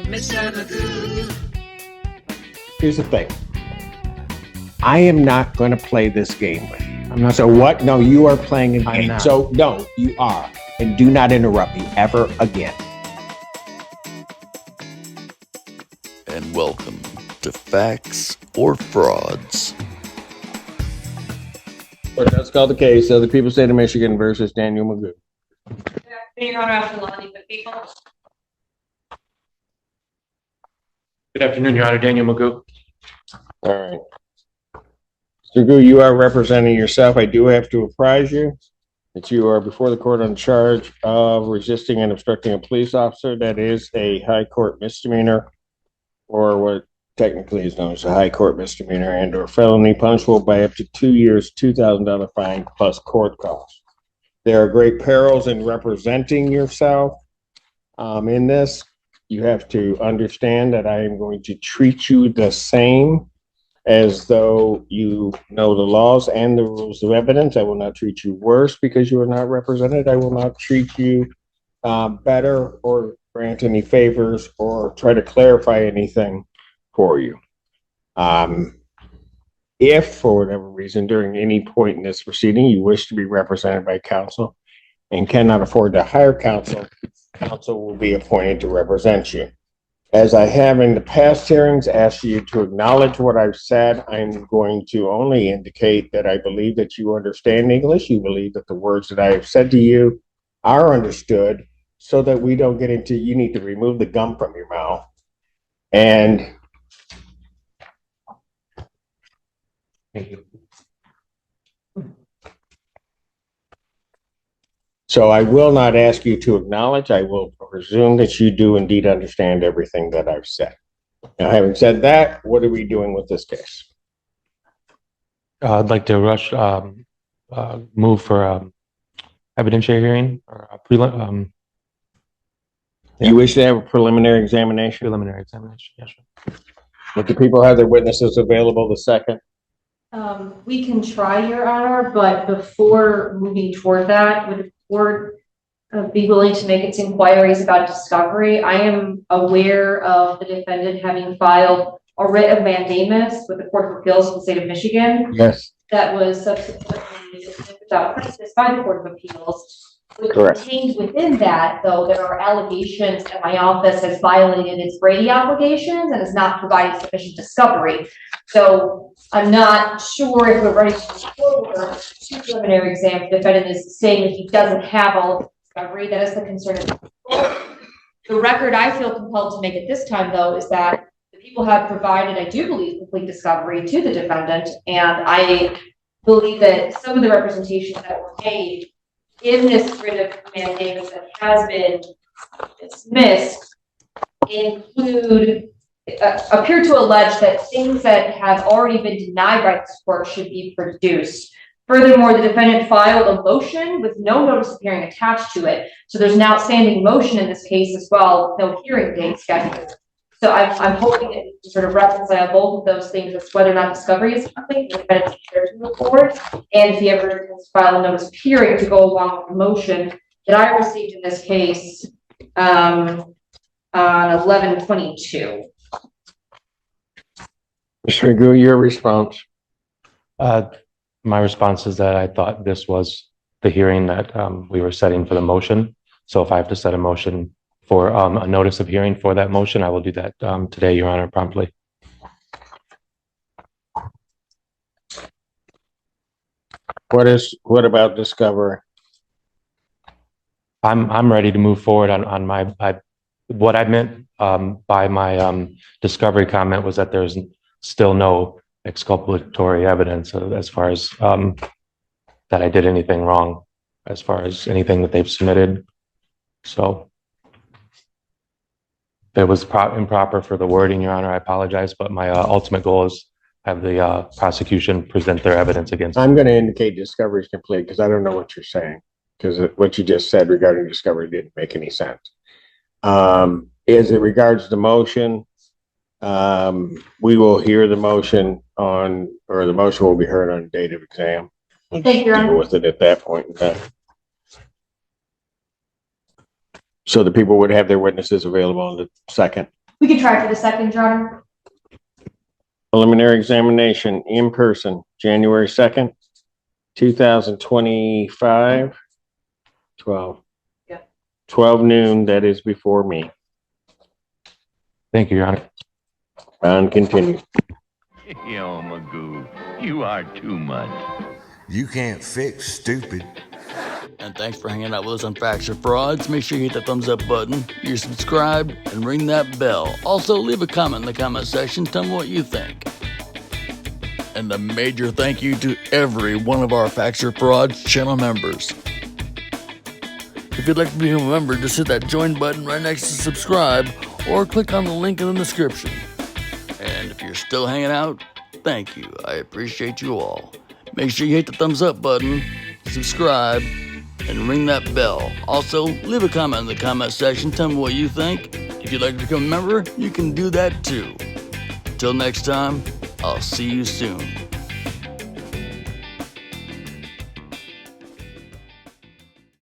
Mr. Magoo. Here's the thing. I am not going to play this game with you. I'm not. So what? No, you are playing a game. not. So no, you are. And do not interrupt me ever again. And welcome to Facts or Frauds. But that's called the case of the people state of Michigan versus Daniel Magoo. Your Honor, Ypsilanti, the people. Good afternoon, Your Honor. Daniel Magoo. All right. Mr. Magoo, you are representing yourself. I do have to apprise you that you are before the court on charge of resisting and obstructing a police officer. That is a high court misdemeanor, or what technically is known as a high court misdemeanor and or felony, punishable by up to 2 years, $2,000 fine plus court costs. There are great perils in representing yourself. In this, you have to understand that I am going to treat you the same as though you know the laws and the rules of evidence. I will not treat you worse because you are not represented. I will not treat you better or grant any favors or try to clarify anything for you. If for whatever reason during any point in this proceeding you wish to be represented by counsel and cannot afford to hire counsel, counsel will be appointed to represent you. As I have in the past hearings asked you to acknowledge what I've said, I'm going to only indicate that I believe that you understand English. You believe that the words that I have said to you are understood, so that we don't get into, you need to remove the gum from your mouth. And Thank you. so I will not ask you to acknowledge. I will presume that you do indeed understand everything that I've said. Now, having said that, what are we doing with this case? I'd like to move for evidentiary hearing or You wish to have a preliminary examination? preliminary examination. Yes, sir. Would the people have their witnesses available the second? We can try, Your Honor, but before moving toward that, would the court be willing to make its inquiries about discovery? I am aware of the defendant having filed a writ of mandamus with the Court of Appeals of the state of Michigan. Yes. That was subsequently dismissed without prejudice by the Court of Appeals. Correct. Contained within that, though, there are allegations that my office has violated its Brady obligations and has not provided sufficient discovery. So I'm not sure if we're ready to move forward to preliminary exam. The defendant is saying that he doesn't have all the discovery. That is the concern of the court. The record I feel compelled to make at this time, though, is that the people have provided, I do believe, complete discovery to the defendant, and I believe that some of the representations that were made in this writ of mandamus that has been dismissed appear to allege that things that have already been denied by this court should be produced. Furthermore, the defendant filed a motion with no notice of hearing attached to it. So there's an outstanding motion in this case as well, no hearing date scheduled. So I'm hoping that we can sort of reconcile both of those things as to whether or not discovery is something the defendant is prepared to move forward, and if he ever has filed a notice of hearing to go along with the motion that I received in this case on 11/22. Mr. Magoo, your response. My response is that I thought this was the hearing that we were setting for the motion. So if I have to set a motion for a notice of hearing for that motion, I will do that today, Your Honor, promptly. What about discovery? I'm ready to move forward on my what I meant by my discovery comment was that there's still no exculpatory evidence as far as that I did anything wrong as far as anything that they've submitted. So if it was improper for the wording, Your Honor, I apologize, but my ultimate goal is have the prosecution present their evidence against me. I'm going to indicate discovery is complete because I don't know what you're saying, because what you just said regarding discovery didn't make any sense. As it regards the motion, we will hear the motion the motion will be heard on date of exam. Thank you, Your Honor. With it at that point in time. So the people would have their witnesses available on the second. We could try for the second, Your Honor. Preliminary examination in person, January 2nd, 2025, 12. Yeah. 12 noon, that is before me. Thank you, Your Honor. On continue. Yo, Magoo, you are too much. You can't fix stupid. And thanks for hanging out with us on Facts or Frauds. Make sure you hit that thumbs up button, you're subscribed, and ring that bell. Also, leave a comment in the comment section. Tell me what you think. And a major thank you to every one of our Facts or Frauds channel members. If you'd like to become a member, just hit that join button right next to subscribe or click on the link in the description. And if you're still hanging out, thank you. I appreciate you all. Make sure you hit the thumbs up button, subscribe, and ring that bell. Also, leave a comment in the comment section. Tell me what you think. If you'd like to become a member, you can do that too. Until next time, I'll see you soon.